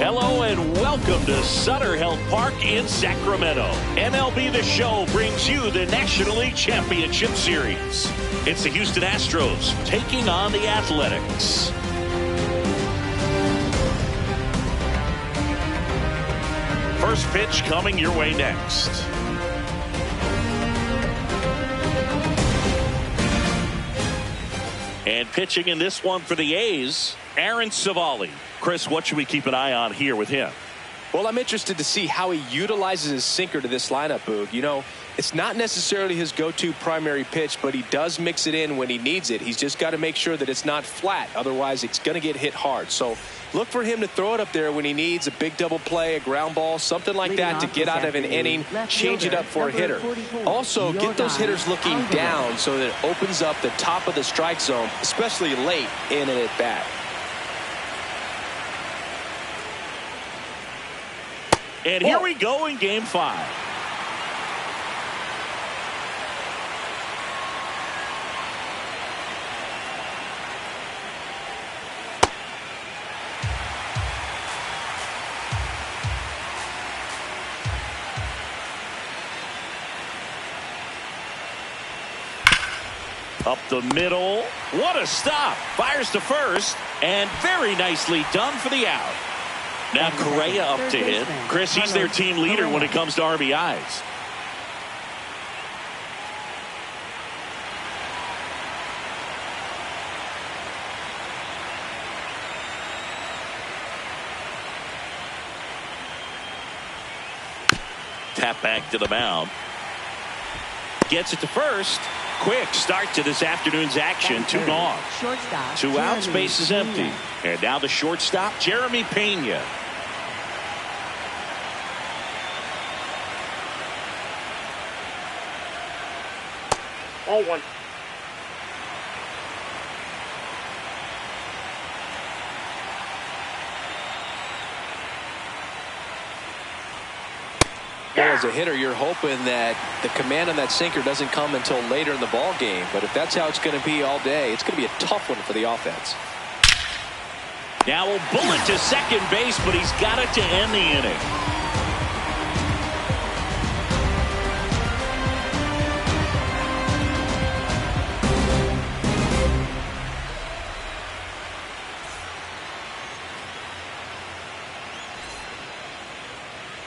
Hello and welcome to Sutter Health Park in Sacramento. MLB The Show brings you the National League Championship Series. It's the Houston Astros taking on the Athletics. First pitch coming your way next. And pitching in this one for the A's, Aaron Civale. Chris, what should we keep an eye on here with him? Well, I'm interested to see how he utilizes his sinker to this lineup, Boog. You know, it's not necessarily his go-to primary pitch, but he does mix it in when he needs it. He's just got to make sure that it's not flat. Otherwise, it's going to get hit hard. So look for him to throw it up there when he needs a big double play, a ground ball, something like that to get out of an inning, change it up for a hitter. Also, get those hitters looking down so that it opens up the top of the strike zone, especially late in an at-bat. And here we go in Game 5. Up the middle. What a stop. Fires to first. And very nicely done for the out. Now Correa up to hit. Chris, he's their team leader when it comes to RBIs. Tap back to the mound. Gets it to first. Quick start to this afternoon's action. 2 gone. 2 outs, base is empty. And now the shortstop, Jeremy Pena. 0-1. Well, as a hitter, you're hoping that the command on that sinker doesn't come until later in the ball game. But if that's how it's going to be all day, it's going to be a tough one for the offense. Now a bullet to second base, but he's got it to end the inning.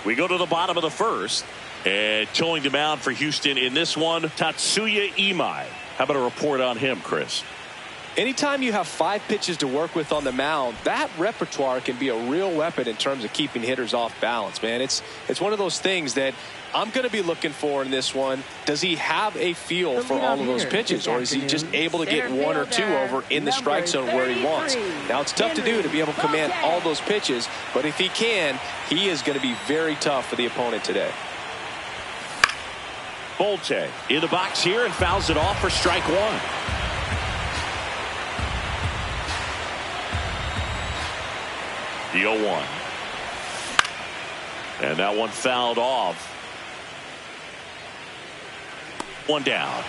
We go to the bottom of the first, and towing the mound for Houston in this one, Tatsuya Imai. How about a report on him, Chris? Anytime you have 5 pitches to work with on the mound, that repertoire can be a real weapon in terms of keeping hitters off balance, man. It's one of those things that I'm going to be looking for in this one. Does he have a feel for all of those pitches, or is he just able to get 1 or 2 over in the strike zone where he wants? Now, it's tough to do to be able to command all those pitches, but if he can, he is going to be very tough for the opponent today. Bolte in the box here and fouls it off for strike 1. The 0-1. And that one fouled off. 1 down.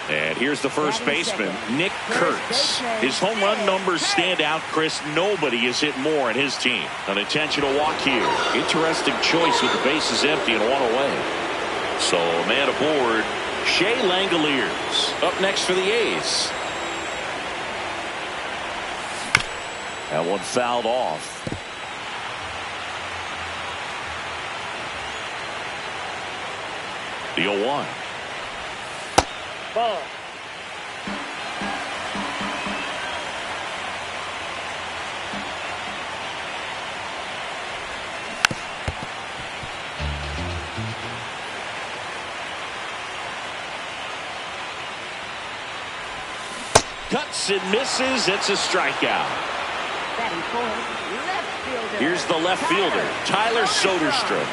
And here's the first baseman, Nick Kurtz. His home run numbers stand out, Chris. Nobody has hit more in his team. An intentional walk here. Interesting choice with the bases empty and 1 away. So man aboard, Shea Langoliers. Up next for the A's. That one fouled off. The 0-1. Ball. Cuts and misses. It's a strikeout. Here's the left fielder, Tyler Soderstrom.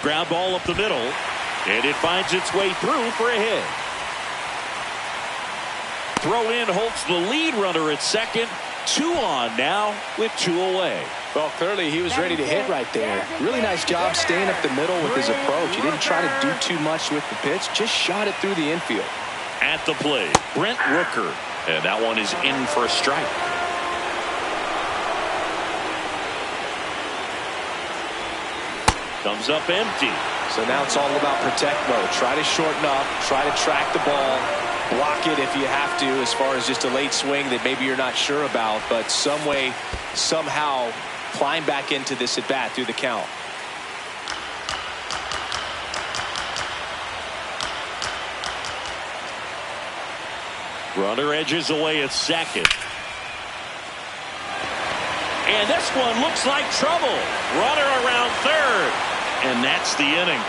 Ground ball up the middle, and it finds its way through for a hit. Throw in halts the lead runner at second. 2 on now with 2 away. Well, clearly he was ready to hit right there. Really nice job staying up the middle with his approach. He didn't try to do too much with the pitch, just shot it through the infield. At the plate, Brent Rooker. And that one is in for a strike. Comes up empty. So now it's all about protect mode. Try to shorten up, try to track the ball, block it if you have to, as far as just a late swing that maybe you're not sure about, but some way, somehow climb back into this at bat through the count. Runner edges away at second. And this one looks like trouble. Runner around third. And that's the inning.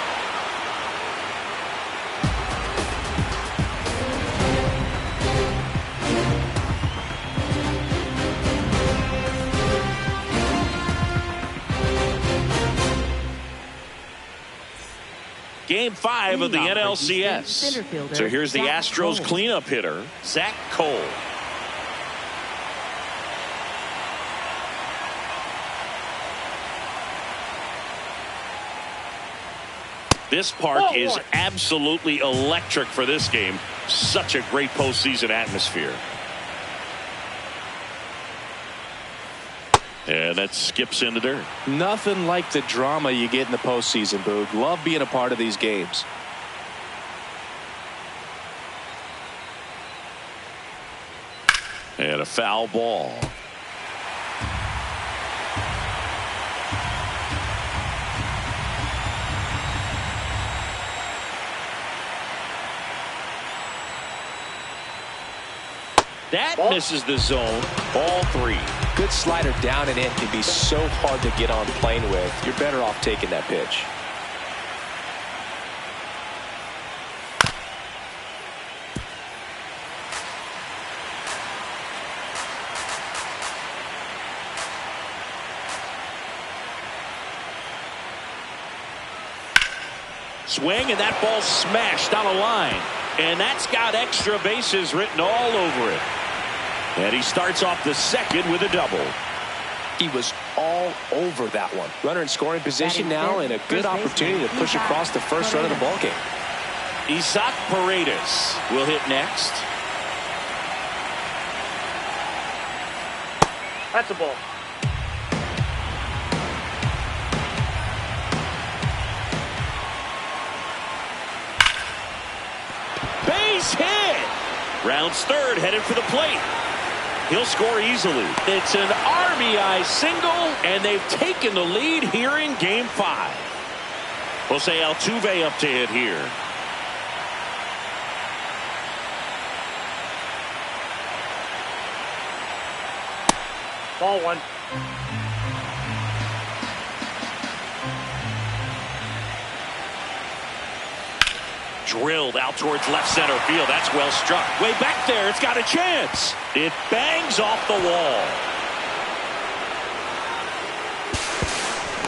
Game 5 of the NLCS. So here's the Astros cleanup hitter, Zach Cole. This park is absolutely electric for this game. Such a great postseason atmosphere. And that skips into dirt. Nothing like the drama you get in the postseason, Boog. Love being a part of these games. And a foul ball. That misses the zone. Ball 3. Good slider down and in can be so hard to get on plane with. You're better off taking that pitch. Swing, and that ball smashed down a line. And that's got extra bases written all over it. And he starts off the second with a double. He was all over that one. Runner in scoring position now, and a good opportunity to push across the first run of the ballgame. Isaac Paredes will hit next. That's a ball. Base hit. Rounds third, headed for the plate. He'll score easily. It's an RBI single, and they've taken the lead here in Game 5. Jose Altuve up to hit here. Ball 1. Drilled out towards left center field. That's well struck. Way back there. It's got a chance. It bangs off the wall.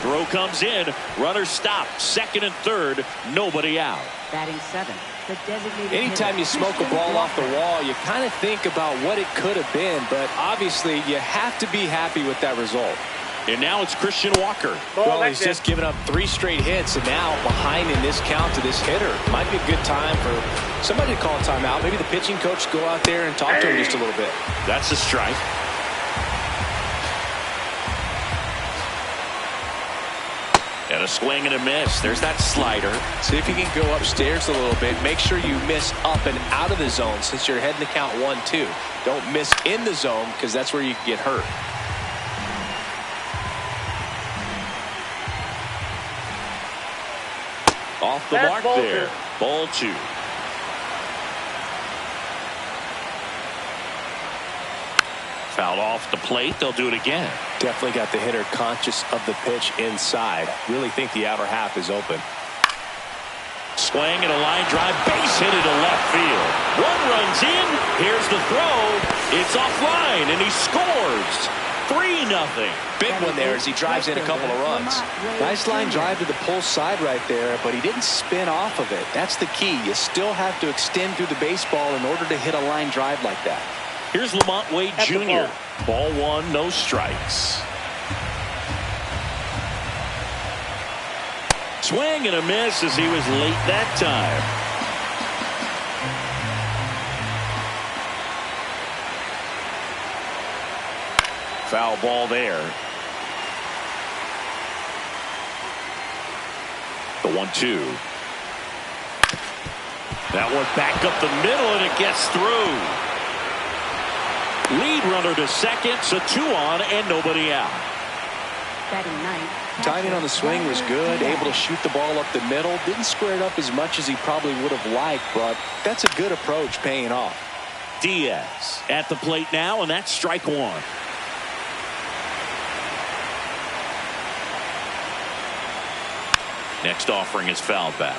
Throw comes in. Runner stopped. Second and third. Nobody out. Batting 7. The designated Anytime you smoke a ball off the wall, you kind of think about what it could have been, but obviously you have to be happy with that result. And now it's Christian Walker. Well, he's just given up 3 straight hits, and now behind in this count to this hitter. Might be a good time for somebody to call a timeout. Maybe the pitching coach go out there and talk to him just a little bit. That's a strike. And a swing and a miss. There's that slider. See if you can go upstairs a little bit. Make sure you miss up and out of the zone since you're heading to count 1-2. Don't miss in the zone because that's where you can get hurt. Off the mark there. Ball 2. Fouled off the plate. They'll do it again. Definitely got the hitter conscious of the pitch inside. Really think the outer half is open. Swing and a line drive. Base hit it to left field. One runs in. Here's the throw. It's offline, and he scores. 3-0. Big one there as he drives in a couple of runs. Nice line drive to the pull side right there, but he didn't spin off of it. That's the key. You still have to extend through the baseball in order to hit a line drive like that. Here's Lamont Wade Jr. Ball 1, no strikes. Swing and a miss as he was late that time. Foul ball there. The 1-2. That one back up the middle, and it gets through. Lead runner to second, so 2 on and nobody out. Timing on the swing was good, able to shoot the ball up the middle. Didn't square it up as much as he probably would have liked, but that's a good approach, paying off. Diaz at the plate now, and that's strike 1. Next offering is fouled back.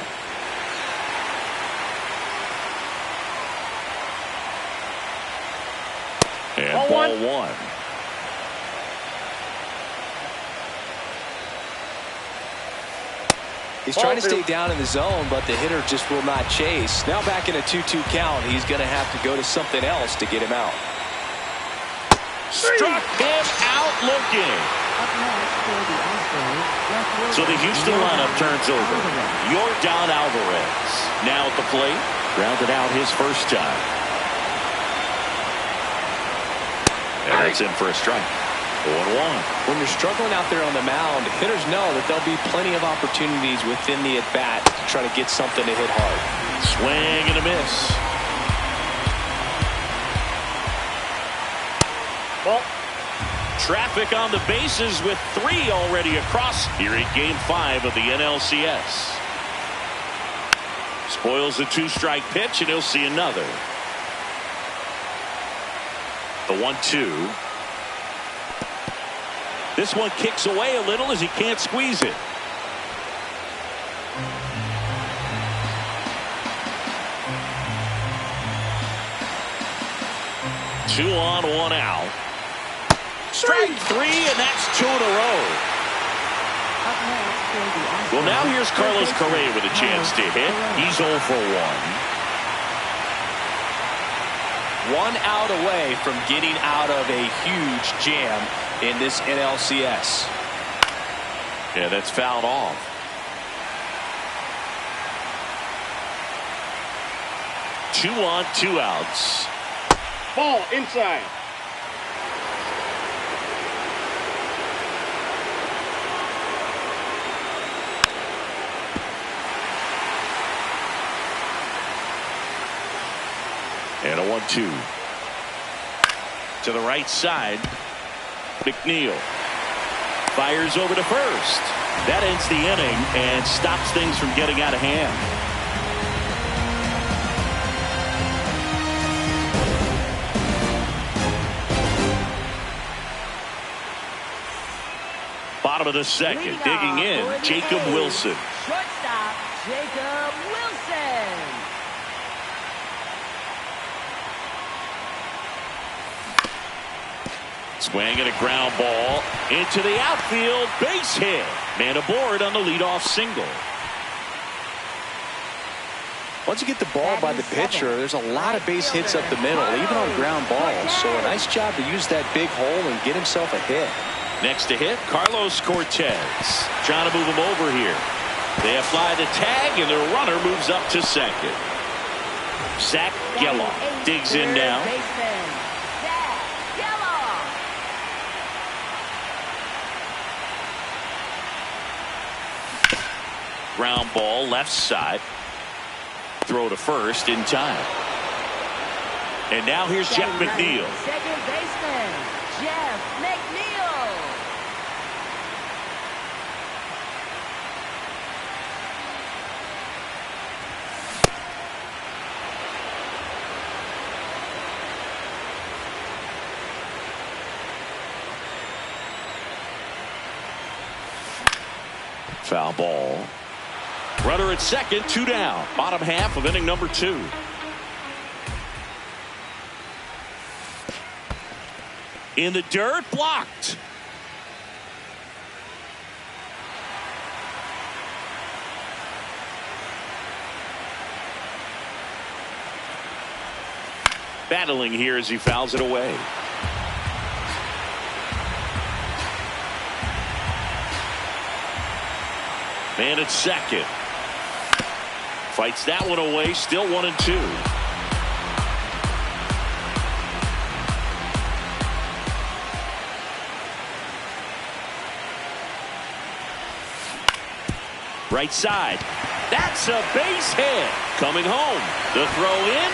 And ball one. He's trying to stay down in the zone, but the hitter just will not chase. Now back in a 2-2 count, he's going to have to go to something else to get him out. Struck him out looking. So the Houston lineup turns over. Yordan Alvarez now at the plate. Grounded out his first time. And that's in for a strike. 0-1. When you're struggling out there on the mound, hitters know that there'll be plenty of opportunities within the at-bat to try to get something to hit hard. Swing and a miss. Ball. Traffic on the bases with 3 already across here in Game 5 of the NLCS. Spoils the 2-strike pitch, and he'll see another. The 1-2. This one kicks away a little as he can't squeeze it. Two on, 1 out. Strike 3, and that's 2 in a row. Well, now here's Carlos Correa with a chance to hit. He's 0 for 1. 1 out away from getting out of a huge jam in this NLCS. Yeah, that's fouled off. Two on, 2 outs. Ball inside. And a 1-2. To the right side. McNeil fires over to first. That ends the inning and stops things from getting out of hand. Bottom of the second, digging in, Jacob Wilson. Shortstop, Jacob Wilson. Swing and a ground ball into the outfield, base hit. Man aboard on the leadoff single. Once you get the ball by the pitcher, there's a lot of base hits up the middle, even on ground balls. So a nice job to use that big hole and get himself a hit. Next to hit, Carlos Cortez. Trying to move him over here. They apply the tag, and their runner moves up to second. Zach Geloff digs in now. Ground ball left side. Throw to first in time. And now here's Jeff McNeil. Second baseman, Jeff McNeil. Foul ball. Runner at second, 2 down. Bottom half of inning number 2. In the dirt, blocked. Battling here as he fouls it away. Man at second. Fights that one away, still 1-2. Right side. That's a base hit. Coming home. The throw in.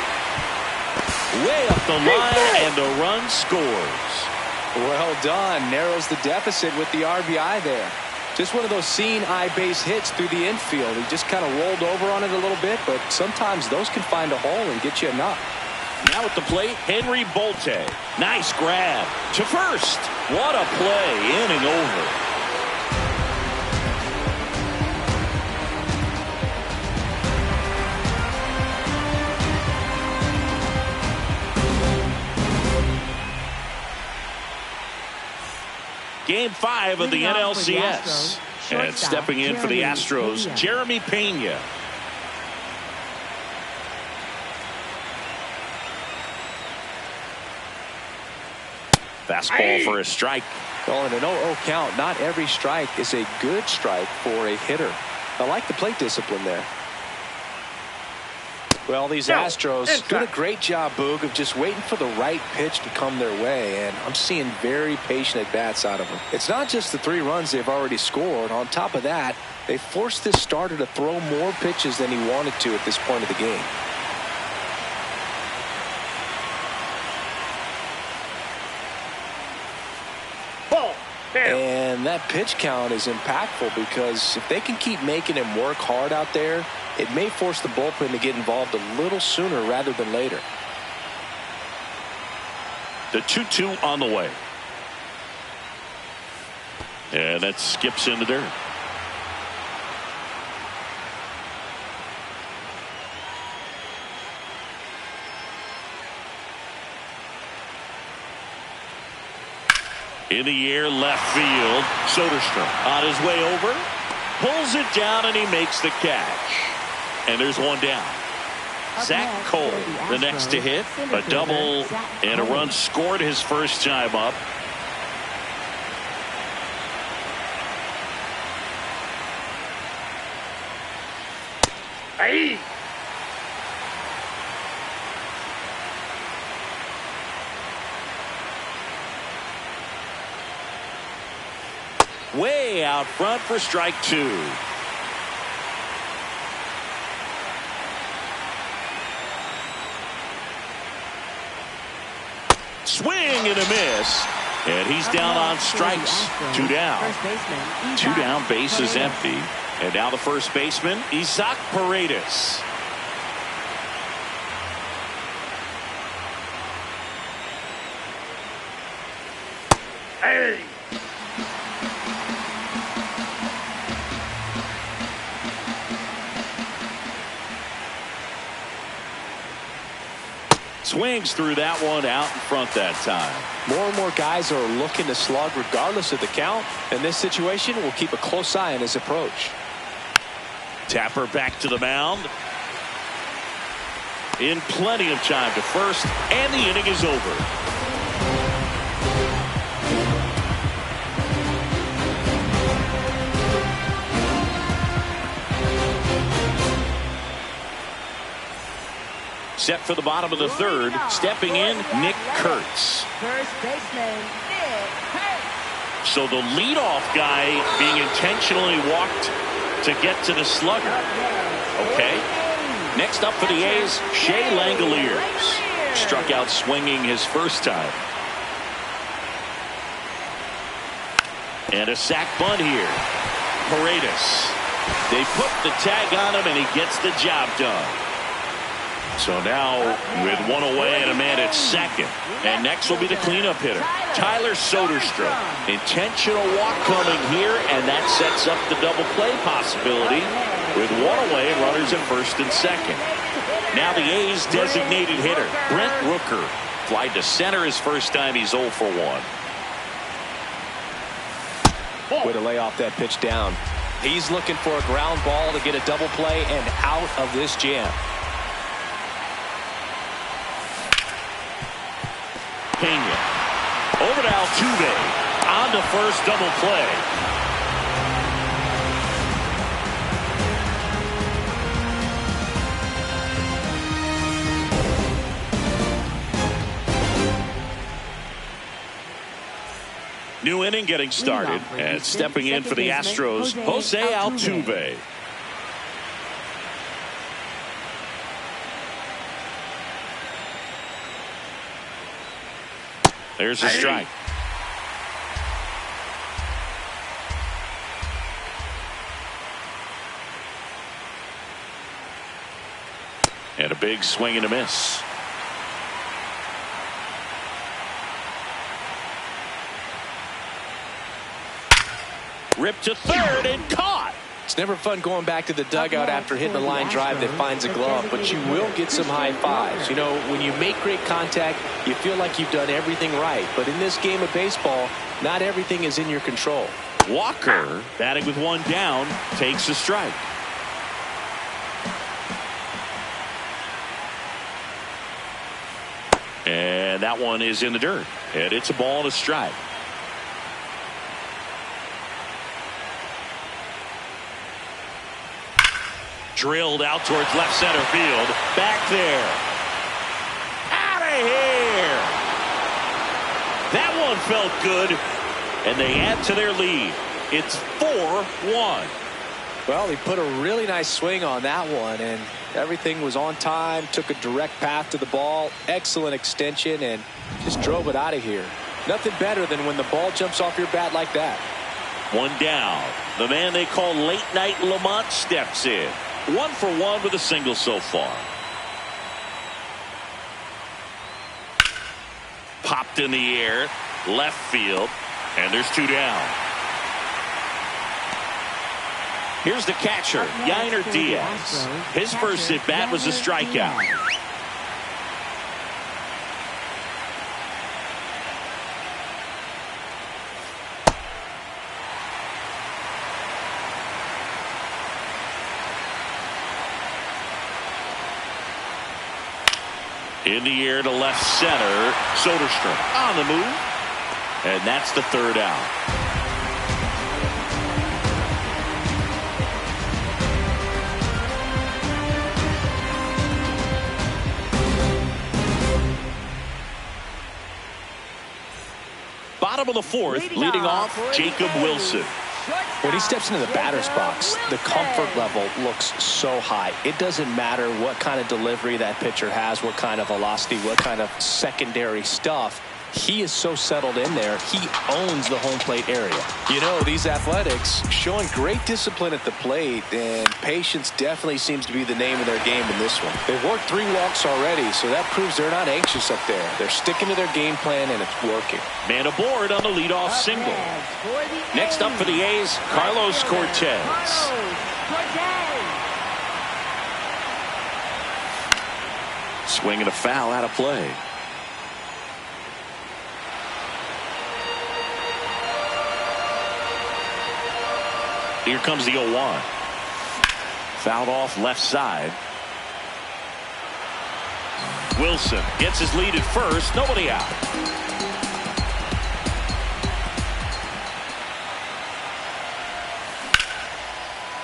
Way up the line, and the run scores. Well done. Narrows the deficit with the RBI there. Just one of those seeing eye base hits through the infield. He just kind of rolled over on it a little bit, but sometimes those can find a hole and get you enough. Now at the plate, Henry Bolte. Nice grab to first. What a play, inning over. Game 5 of the NLCS. And stepping in for the Astros, Jeremy Pena. Fastball for a strike. Well, in an 0-0 count, not every strike is a good strike for a hitter. I like the plate discipline there. Well, these Astros doing a great job, Boog, of just waiting for the right pitch to come their way, and I'm seeing very patient at-bats out of them. It's not just the 3 runs they've already scored. On top of that, they forced this starter to throw more pitches than he wanted to at this point of the game. And that pitch count is impactful because if they can keep making him work hard out there, it may force the bullpen to get involved a little sooner rather than later. The 2-2 on the way. And that skips into dirt. In the air, left field. Soderstrom on his way over. Pulls it down, and he makes the catch. And there's one down. Zach Cole, the next to hit. A double and a run scored his first time up. Hey! Way out front for strike 2. Swing and a miss. And he's down on strikes. 2 down. 2 down, base is empty. And now the first baseman, Isaac Paredes. Hey! Swings through that one, out in front that time. More and more guys are looking to slug regardless of the count. In this situation, we'll keep a close eye on his approach. Tapper back to the mound. In plenty of time to first, and the inning is over. Set for the bottom of the third. Stepping in, Nick Kurtz. First baseman, Nick Kurtz. So the leadoff guy being intentionally walked to get to the slugger. Okay. Next up for the A's, Shea Langoliers. Struck out swinging his first time. And a sac bunt here. Paredes. They put the tag on him, and he gets the job done. So now with one away and a man at second. And next will be the cleanup hitter, Tyler Soderstrom. Intentional walk coming here, and that sets up the double play possibility with one away and runners at first and second. Now the A's designated hitter, Brent Rooker. Flied to center his first time. He's 0 for 1. Way to lay off that pitch down. He's looking for a ground ball to get a double play and out of this jam. Pena over to Altuve on the first double play. New inning getting started, and stepping in for the Astros, Jose Altuve. There's a strike. And a big swing and a miss. Ripped to third and caught. It's never fun going back to the dugout after hitting a line drive that finds a glove, but you will get some high fives. You know, when you make great contact, you feel like you've done everything right. But in this game of baseball, not everything is in your control. Walker, batting with one down, takes a strike. And that one is in the dirt. And it's a ball and a strike. Drilled out towards left center field. Back there. Out of here. That one felt good. And they add to their lead. It's 4-1. Well, he put a really nice swing on that one, and everything was on time, took a direct path to the ball, excellent extension, and just drove it out of here. Nothing better than when the ball jumps off your bat like that. One down. The man they call Late Night Lamont steps in. 1 for 1 with a single so far. Popped in the air, left field, and there's 2 down. Here's the catcher, Yainer Diaz. His first at bat was a strikeout. In the air to left center, Soderstrom on the move, and that's the 3rd out. Bottom of the 4th, leading off, Jacob Wilson. When he steps into the batter's box, the comfort level looks so high. It doesn't matter what kind of delivery that pitcher has, what kind of velocity, what kind of secondary stuff. He is so settled in there. He owns the home plate area. You know, these Athletics showing great discipline at the plate, and patience definitely seems to be the name of their game in this one. They've worked 3 walks already, so that proves they're not anxious up there. They're sticking to their game plan, and it's working. Man aboard on the leadoff single. Next up for the A's, Carlos Cortez. Swing and a foul out of play. Here comes the 0-1. Fouled off left side. Wilson gets his lead at first. Nobody out.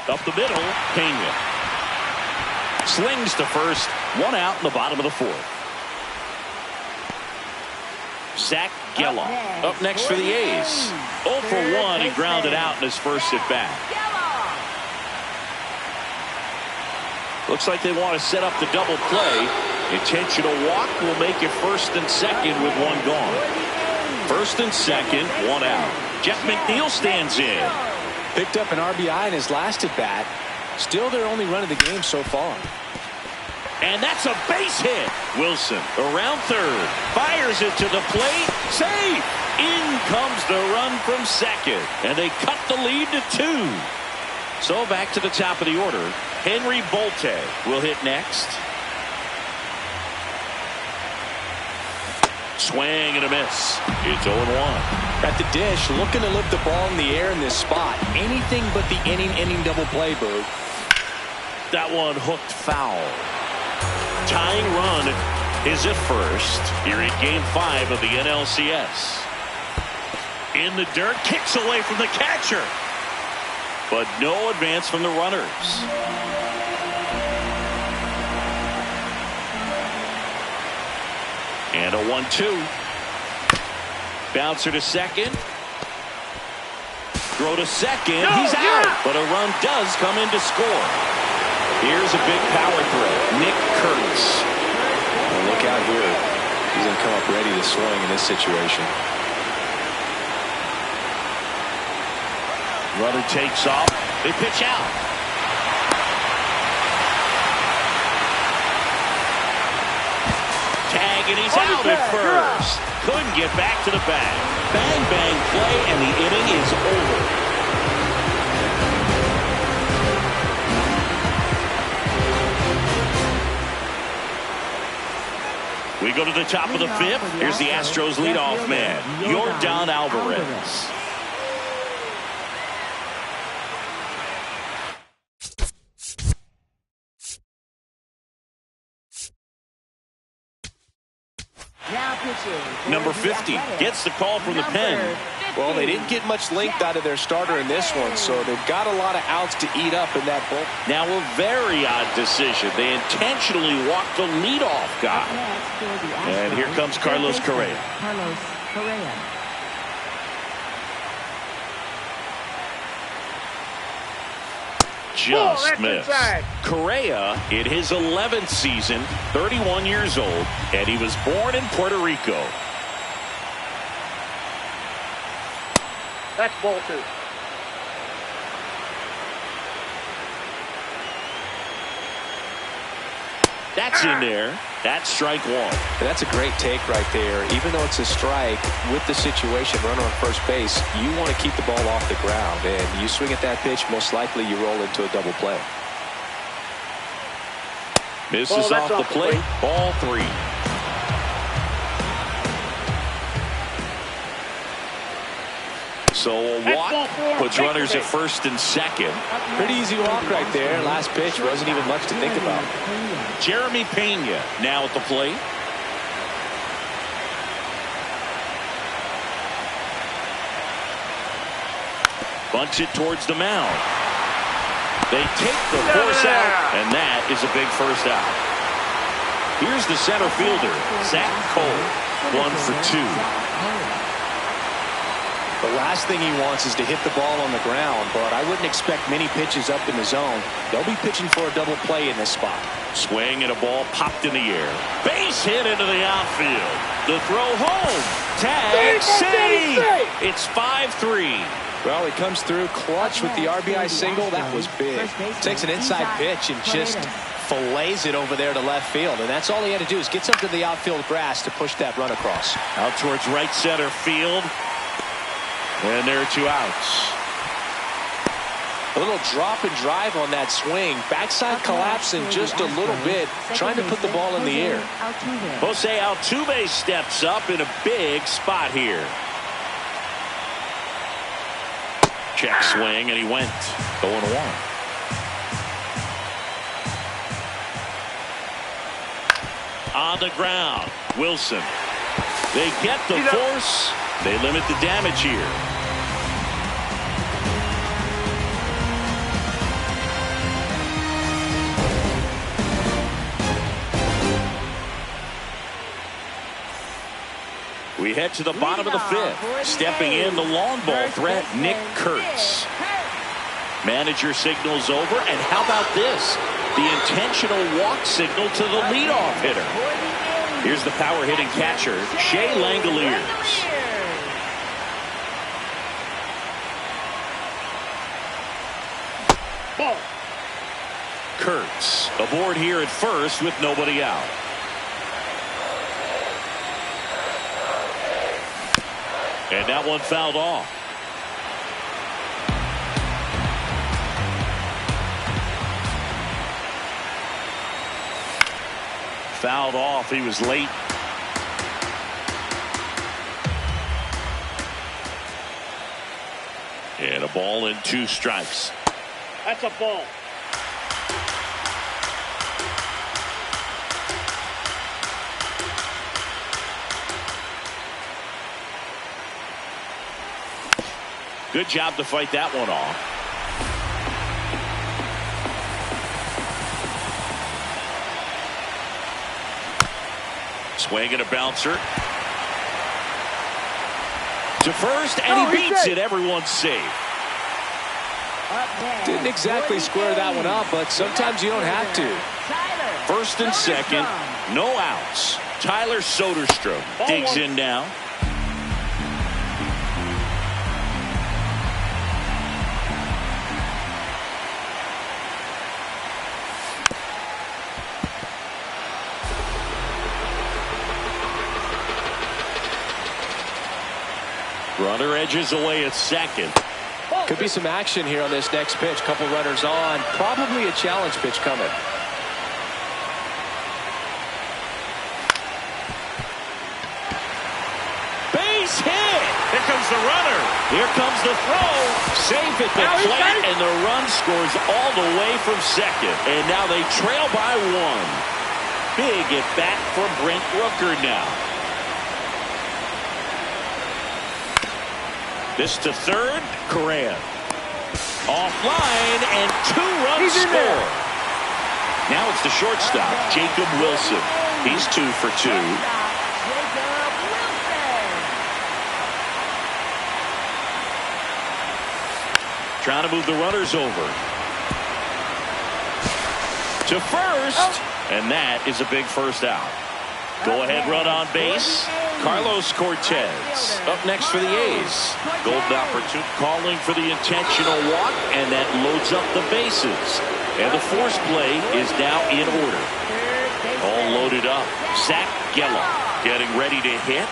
Up the middle, Pena. Slings to first. 1 out in the bottom of the 4th. Zach Geloff up next for the A's. 0 for 1. He grounded out in his first at bat. Looks like they want to set up the double play. Intentional walk will make it 1st and 2nd with 1 gone. 1st and 2nd, 1 out. Jeff McNeil stands in. Picked up an RBI in his last at bat. Still their only run of the game so far. And that's a base hit. Wilson around 3rd. Fires it to the plate. Safe. In comes the run from 2nd. And they cut the lead to 2. So back to the top of the order. Henry Bolte will hit next. Swing and a miss. It's 0-1. At the dish, looking to lift the ball in the air in this spot. Anything but the inning double play, Boog. That one hooked foul. Tying run is at first here in Game 5 of the NLCS. In the dirt, kicks away from the catcher. But no advance from the runners. And a 1-2. Bouncer to 2nd. Throw to 2nd. He's out. But a run does come in to score. Here's a big power throw. Nick Kurtz. Well, look out here. He's going to come up ready to swing in this situation. Runner takes off. They pitch out. Tag, and he's out at first. Couldn't get back to the bag. Bang, bang play, and the inning is over. We go to the top of the fifth. Here's the Astros leadoff man, Yordan Alvarez. Number 50 gets the call from the pen. Well, they didn't get much length out of their starter in this one, so they've got a lot of outs to eat up in that bull. Now a very odd decision. They intentionally walked the leadoff guy. And here comes Carlos Correa. Just missed. Correa in his 11th season, 31 years old, and he was born in Puerto Rico. That's ball two. That's in there. That's strike one. And that's a great take right there. Even though it's a strike, with the situation, runner on first base, you want to keep the ball off the ground. And you swing at that pitch, most likely you roll into a double play. Misses off the plate. Ball three. So a walk puts runners at first and second. Pretty easy walk right there. Last pitch wasn't even much to think about. Jeremy Pena now at the plate. Bunts it towards the mound. They take the force out, and that is a big first out. Here's the center fielder, Zach Cole, 1 for 2. The last thing he wants is to hit the ball on the ground, but I wouldn't expect many pitches up in the zone. They'll be pitching for a double play in this spot. Swing and a ball popped in the air. Base hit into the outfield. The throw home. Tag, save. It's 5-3. Well, he comes through clutch with the RBI single. That was big. Takes an inside pitch and just fillets it over there to left field. And that's all he had to do is get something to the outfield grass to push that run across. Out towards right center field. And there are 2 outs. A little drop and drive on that swing. Backside collapsing just a little bit, trying to put the ball in the air. Jose Altuve steps up in a big spot here. Check swing, and he went 0-1. On the ground, Wilson. They get the force. They limit the damage here. We head to the bottom of the fifth. Stepping in the long ball threat, Nick Kurtz. Manager signals over, and how about this? The intentional walk signal to the leadoff hitter. Here's the power hitting catcher, Shea Langoliers. Ball. Kurtz aboard here at first with nobody out. And that one fouled off. Fouled off. He was late. And a ball and 2 strikes. That's a ball. Good job to fight that one off. Swing and a bouncer. To first, and he beats it. Everyone's safe. Didn't exactly square that one up, but sometimes you don't have to. First and second, no outs. Tyler Soderstrom digs in now. Runner edges away at second. Could be some action here on this next pitch. Couple runners on. Probably a challenge pitch coming. Base hit. Here comes the runner. Here comes the throw. Safe at the plate, and the run scores all the way from second. And now they trail by one. Big at bat for Brent Rooker now. This to third. Correa. Offline, and 2 runs score. Now it's the shortstop, Jacob Wilson. He's 2 for 2. Trying to move the runners over. To first, and that is a big first out. Go-ahead run on base. Carlos Cortez up next for the A's. Golden opportunity calling for the intentional walk, and that loads up the bases. And the force play is now in order. All loaded up. Zach Gallo getting ready to hit.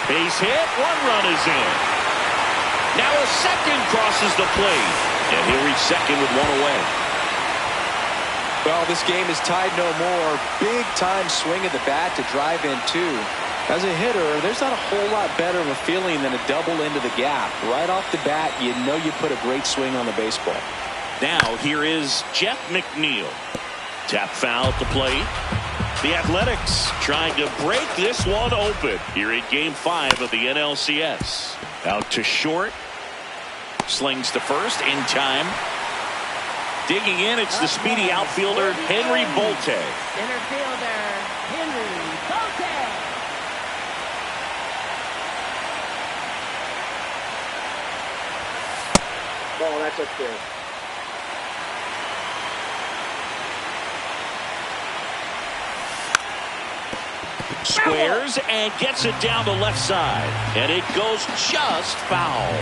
Base hit. 1 run is in. Now a second crosses the plate. And he'll reach second with 1 away. Well, this game is tied no more. Big time swing of the bat to drive in 2. As a hitter, there's not a whole lot better of a feeling than a double into the gap. Right off the bat, you know you put a great swing on the baseball. Now here is Jeff McNeil. Tap foul at the plate. The Athletics trying to break this one open here in Game 5 of the NLCS. Out to short. Slings to first in time. Digging in, it's the speedy outfielder Henry Bolte. Center fielder Henry Bolte. Oh, that's upstairs. Squares and gets it down the left side. And it goes just foul.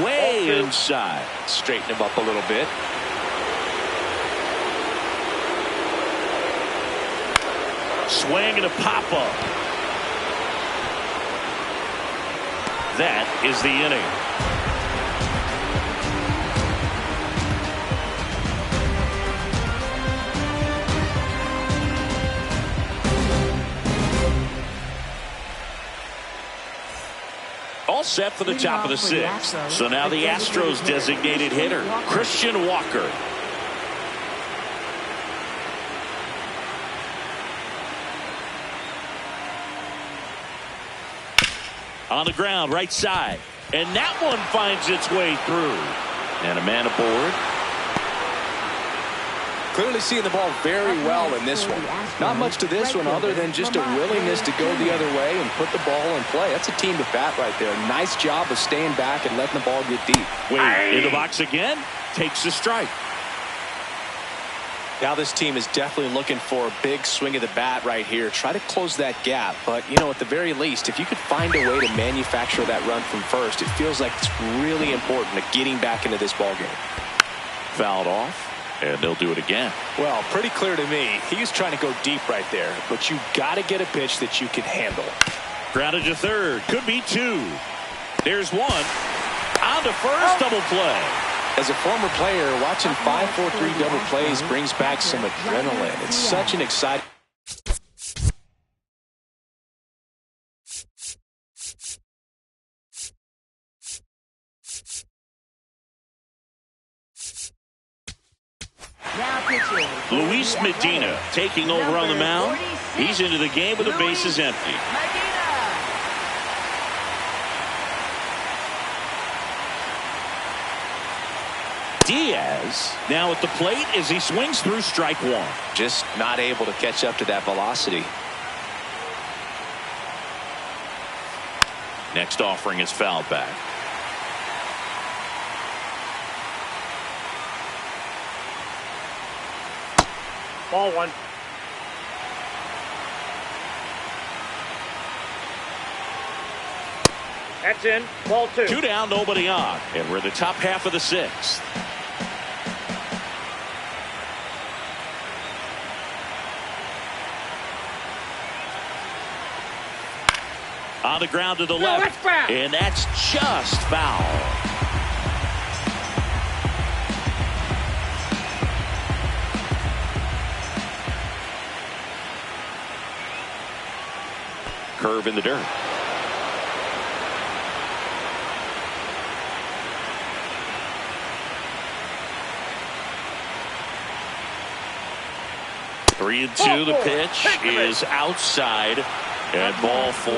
Way inside. Straighten him up a little bit. Swing and a pop-up. That is the inning. All set for the top of the 6th. So now the Astros designated hitter, Christian Walker. On the ground, right side. And that one finds its way through. And a man aboard. Clearly seeing the ball very well in this one. Not much to this one other than just a willingness to go the other way and put the ball in play. That's a team to bat right there. Nice job of staying back and letting the ball get deep. Wade in the box again. Takes the strike. Now this team is definitely looking for a big swing of the bat right here. Try to close that gap. But, you know, at the very least, if you could find a way to manufacture that run from first, it feels like it's really important to getting back into this ball game. Fouled off. And they'll do it again. Well, pretty clear to me. He's trying to go deep right there. But you got to get a pitch that you can handle. Grounded to third. Could be 2. There's 1. On to first. Double play. As a former player, watching 5-4-3 double plays brings back some adrenaline. It's such an exciting. Luis Medina taking over on the mound. He's into the game with the bases empty. Diaz now at the plate as he swings through strike 1. Just not able to catch up to that velocity. Next offering is fouled back. Ball one. That's in. Ball two. 2 down, nobody on. And we're in the top half of the 6th. On the ground to the left. That's foul. And that's just foul. Curve in the dirt. Three and two. The pitch is outside. And ball 4.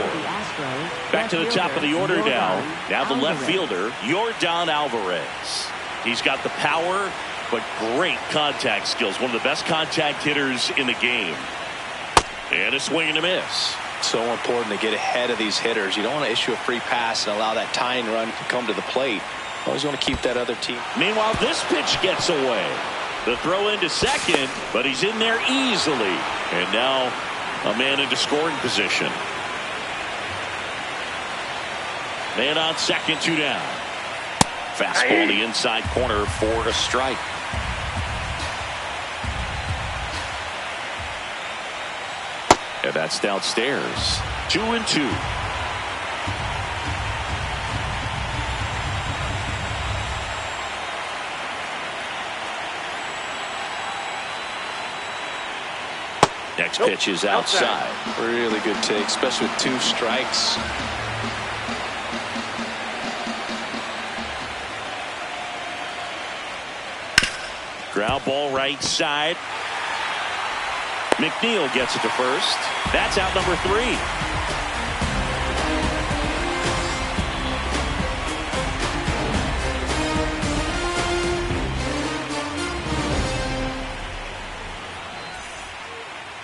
Back to the top of the order now. Now the left fielder, Yordan Alvarez. He's got the power, but great contact skills. One of the best contact hitters in the game. And a swing and a miss. So important to get ahead of these hitters. You don't want to issue a free pass and allow that tying run to come to the plate. Always want to keep that other team. Meanwhile, this pitch gets away. The throw into second, but he's in there easily. And now a man into scoring position. Man on second, 2 down. Fastball the inside corner for a strike. And that's downstairs. 2 and 2. Next pitch is outside. Really good take, especially with 2 strikes. Ground ball right side. McNeil gets it to first. That's out number 3.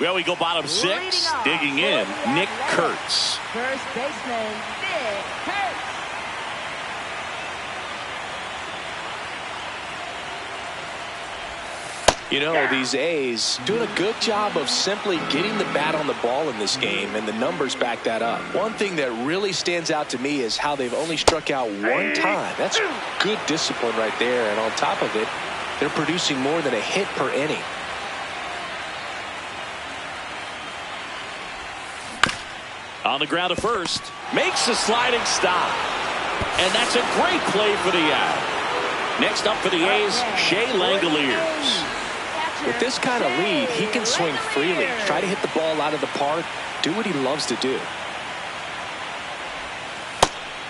Well, we go bottom 6. Digging in, Nick Kurtz. First baseman, Nick Kurtz. You know, these A's doing a good job of simply getting the bat on the ball in this game, and the numbers back that up. One thing that really stands out to me is how they've only struck out 1 time. That's good discipline right there, and on top of it, they're producing more than a hit per inning. On the ground to first. Makes a sliding stop. And that's a great play for the out. Next up for the A's, Shea Langoliers. With this kind of lead, he can swing freely, try to hit the ball out of the park, do what he loves to do.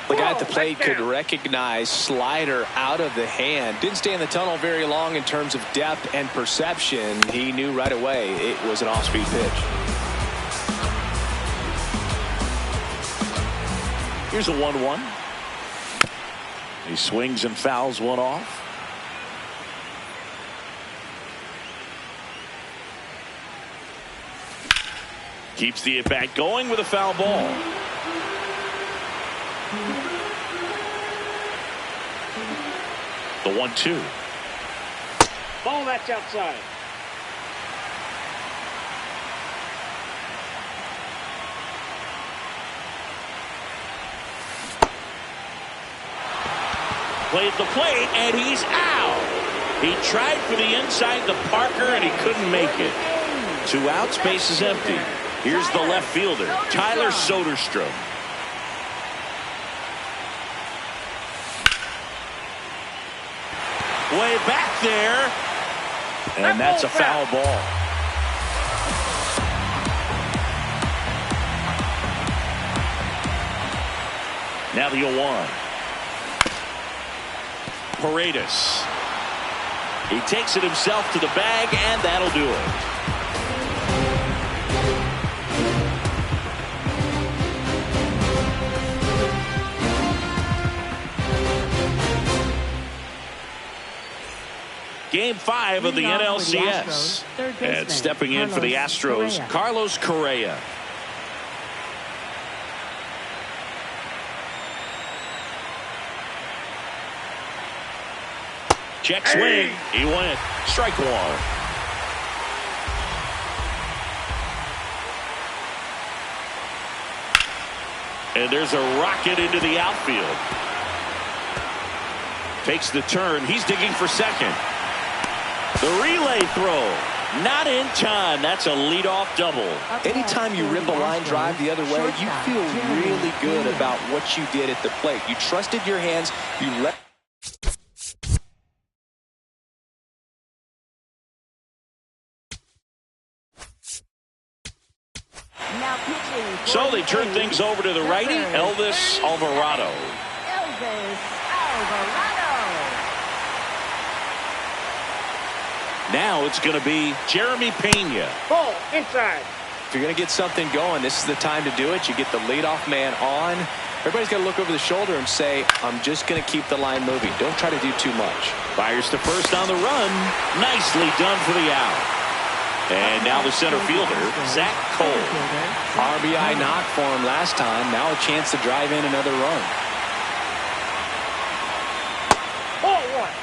The guy at the plate could recognize slider out of the hand. Didn't stay in the tunnel very long in terms of depth and perception. He knew right away it was an off-speed pitch. Here's a 1-1. He swings and fouls one off. Keeps the at-bat going with a foul ball. The 1-2. Ball, that's outside. Played the plate, and he's out. He tried for the inside the Parker, and he couldn't make it. 2 outs, base is empty. Here's the left fielder, Tyler Soderstrom. Way back there, and that's a foul ball. Now the 0-1. Paredes. He takes it himself to the bag, and that'll do it. Game 5 of the NLCS. And stepping in for the Astros, Carlos Correa. Check swing. He went. Strike one. And there's a rocket into the outfield. Takes the turn. He's digging for second. The relay throw. Not in time. That's a leadoff double. Anytime you rip a line drive the other way, you feel really good about what you did at the plate. You trusted your hands. You let. Now pitching. So they turn things over to the righty, Elvis Alvarado. Elvis Alvarado. Now it's going to be Jeremy Pena. Ball inside. If you're going to get something going, this is the time to do it. You get the leadoff man on. Everybody's got to look over the shoulder and say, I'm just going to keep the line moving. Don't try to do too much. Fires to first on the run. Nicely done for the out. And now the center fielder, Zach Cole. RBI knock for him last time. Now a chance to drive in another run. Ball one.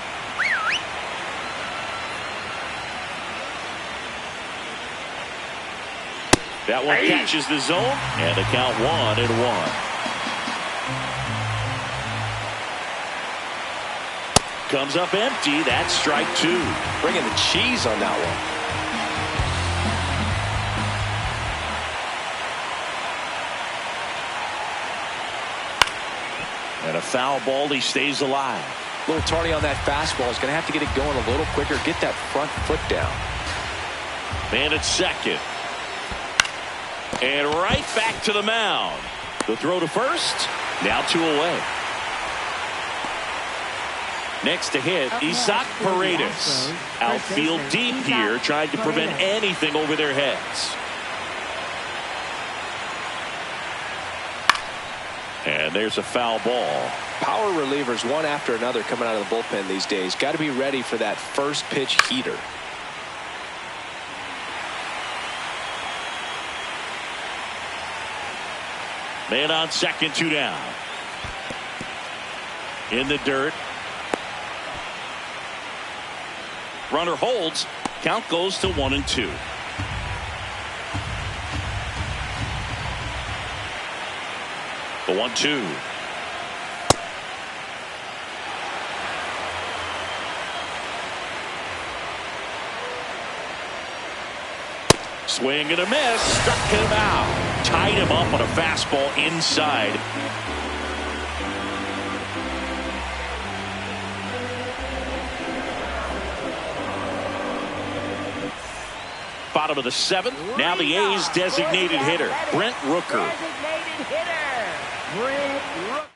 That one catches the zone, and the count 1-1. Comes up empty. That's strike two. Bringing the cheese on that one. And a foul ball. He stays alive. A little tardy on that fastball. He's going to have to get it going a little quicker. Get that front foot down. Man at second. And right back to the mound. The throw to first. Now 2 away. Next to hit, Isaac Paredes. Outfield deep here, trying to prevent anything over their heads. And there's a foul ball. Power relievers one after another coming out of the bullpen these days. Got to be ready for that first pitch heater. Man on second, 2 down. In the dirt. Runner holds. Count goes to 1-2. The 1-2. Swing and a miss. Struck him out. Tied him up on a fastball inside. Bottom of the 7th. Now the A's designated hitter, Brent Rooker. Designated hitter, Brent Rooker.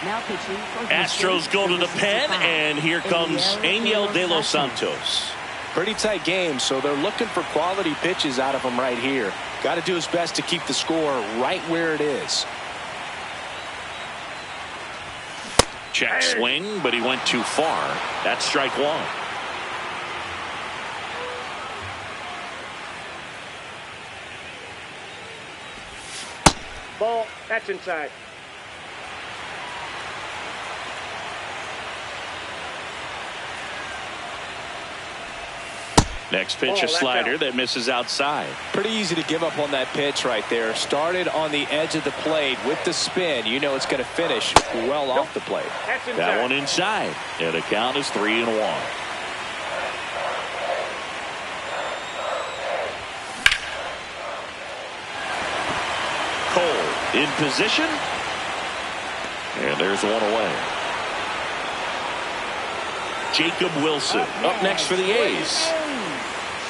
Now pitching for Astros go to the pen, and here comes Angel de los Santos. Pretty tight game, so they're looking for quality pitches out of him right here. Got to do his best to keep the score right where it is. Check swing, but he went too far. That's strike one. Ball. That's inside. Next pitch, a slider that misses outside. Pretty easy to give up on that pitch right there. Started on the edge of the plate with the spin. You know it's going to finish well off the plate. That one inside. And the count is 3-1. Cole in position. And there's one away. Jacob Wilson up next for the A's.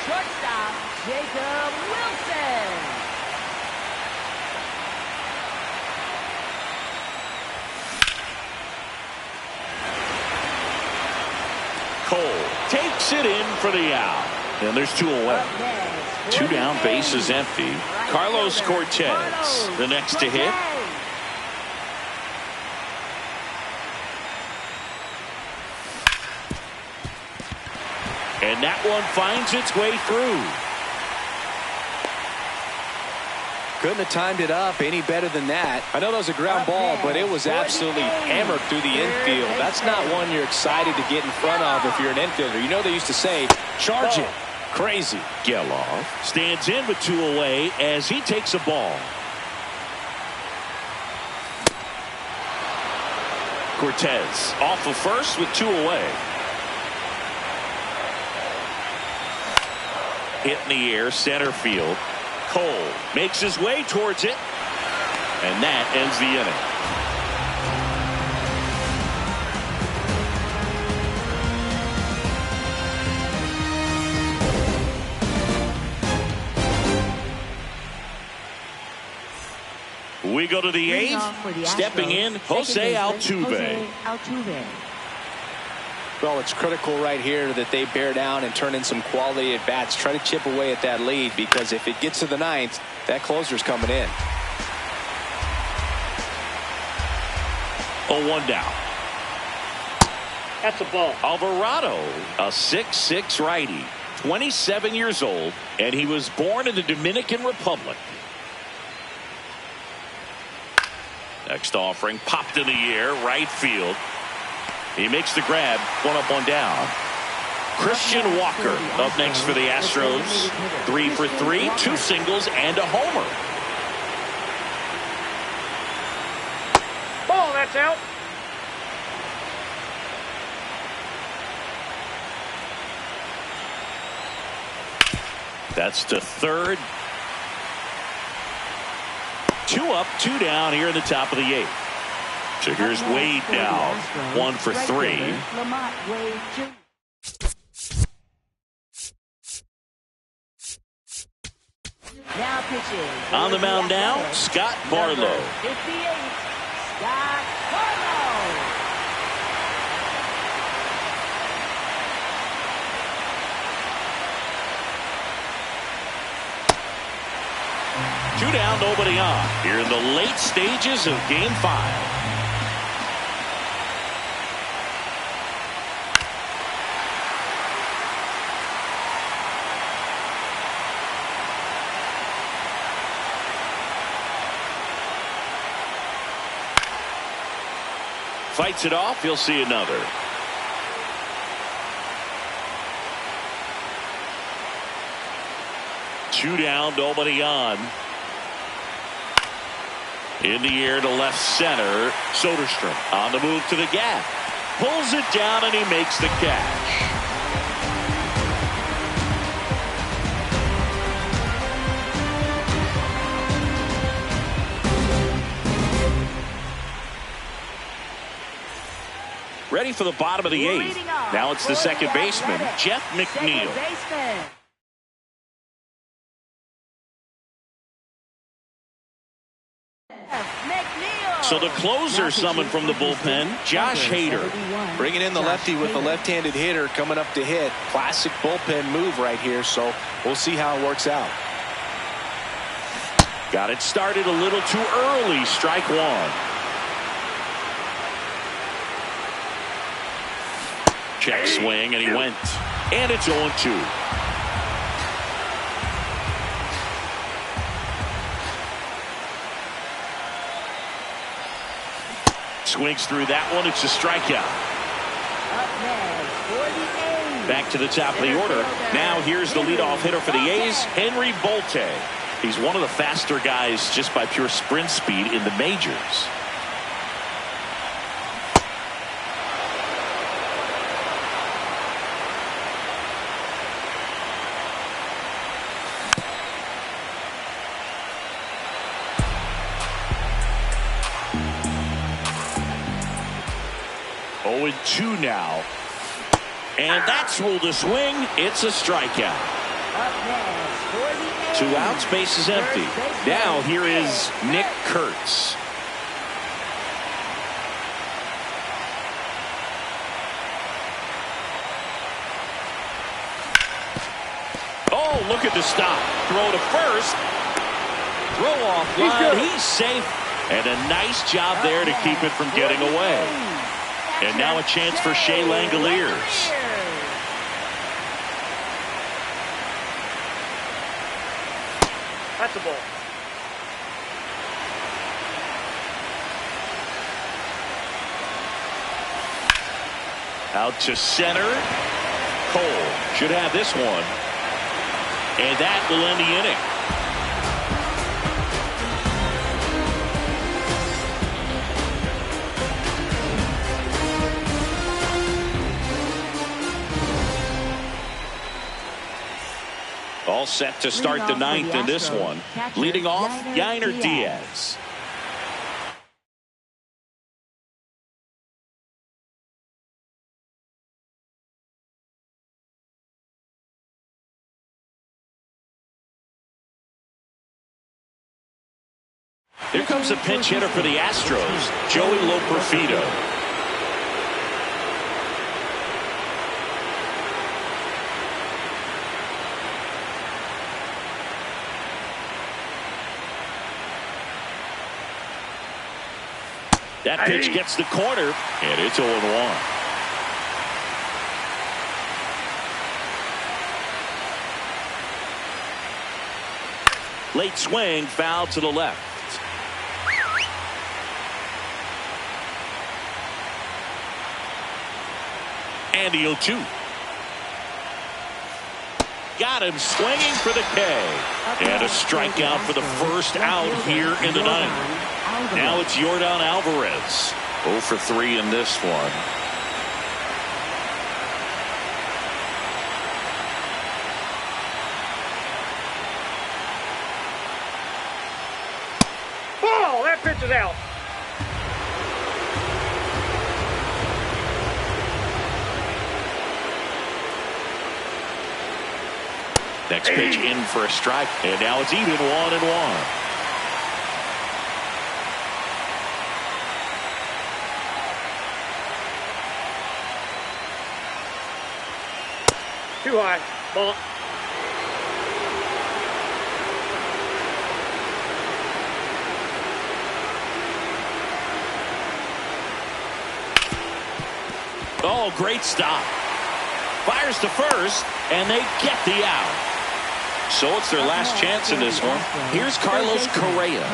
Shortstop, Jacob Wilson. Cole takes it in for the out. And there's 2 away. 2 down, base is empty. Carlos Cortez, the next to hit. And that one finds its way through. Couldn't have timed it up any better than that. I know that was a ground ball, but it was absolutely hammered through the infield. That's not one you're excited to get in front of if you're an infielder. You know they used to say, charge it. Crazy. Geloff stands in with 2 away as he takes a ball. Cortez off of first with 2 away. Hit in the air, center field. Cole makes his way towards it, and that ends the inning. We go to the 8th. Stepping in, Jose Altuve. Well, it's critical right here that they bear down and turn in some quality at bats. Try to chip away at that lead, because if it gets to the 9th, that closer's coming in. 0-1 down. That's a ball. Alvarado, a 6'6" righty, 27 years old, and he was born in the Dominican Republic. Next offering popped in the air, right field. He makes the grab, 1 up, 1 down. Christian Walker up next for the Astros. 3 for 3, 2 singles and a homer. Ball, that's out. That's to third. 2 up, 2 down here in the top of the 8th. So here's Wade now, 1 for 3. Now pitches. On the mound now, Scott Barlow. 58, Scott Barlow. Two down, nobody on. Here in the late stages of Game 5. Fights it off. You'll see another. Two down, nobody on. In the air to left center. Soderstrom on the move to the gap. Pulls it down and he makes the catch. Ready for the bottom of the 8th. Now it's the second baseman, Jeff McNeil. So the closer summoned from the bullpen, Josh Hader. Bringing in the lefty with the left-handed hitter coming up to hit. Classic bullpen move right here, so we'll see how it works out. Got it started a little too early. Strike 1. Check swing, and he went. And it's 0-2. Swings through that one. It's a strikeout. Back to the top of the order. Now here's the leadoff hitter for the A's, Henry Bolte. He's one of the faster guys just by pure sprint speed in the majors. Oh, 2 now. And that's ruled a swing. It's a strikeout. 2 outs, base is empty. Now here is Nick Kurtz. Oh, look at the stop. Throw to first. Throw off line. He's safe. And a nice job there to keep it from getting away. And now a chance for Shea Langoliers. That's a ball. Out to center. Cole should have this one. And that will end the inning. All set to start the ninth in this one. Leading off, Yainer Diaz. Here comes a pinch hitter for the Astros, Joey Loperfido. That pitch gets the corner, and it's 0-1. Late swing, foul to the left. And the 0-2. Got him swinging for the K. And a strikeout for the first out here in the ninth. Now it's Yordan Alvarez. 0 for 3 in this one. Ball! That pitch is out. Next pitch in for a strike. And now it's even 1-1. Too high. Ball. Oh, great stop. Fires to first, and they get the out. So it's their last chance in this one. Here's Carlos Correa.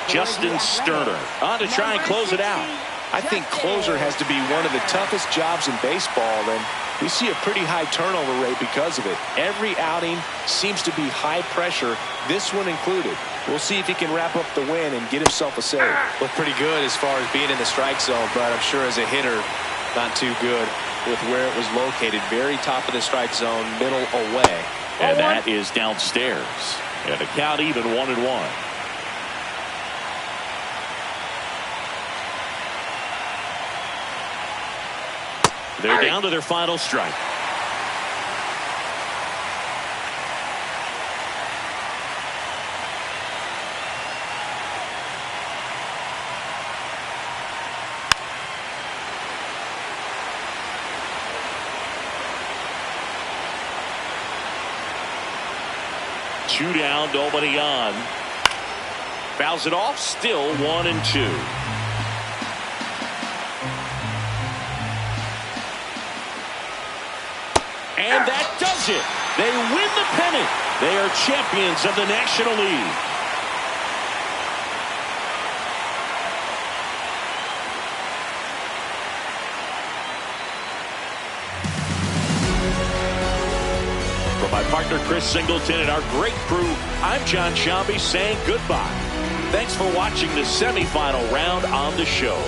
Justin Sterner on to try and close it out. I think closer has to be one of the toughest jobs in baseball, and we see a pretty high turnover rate because of it. Every outing seems to be high pressure, this one included. We'll see if he can wrap up the win and get himself a save. Looked pretty good as far as being in the strike zone, but I'm sure as a hitter, not too good with where it was located. Very top of the strike zone, middle away. And that is downstairs. And the count even 1-1. They're down to their final strike. Two down, nobody on. Fouls it off, still 1-2. And that does it. They win the pennant. They are champions of the National League. For my partner Chris Singleton and our great crew, I'm John Shambi saying goodbye. Thanks for watching the semifinal round on the show.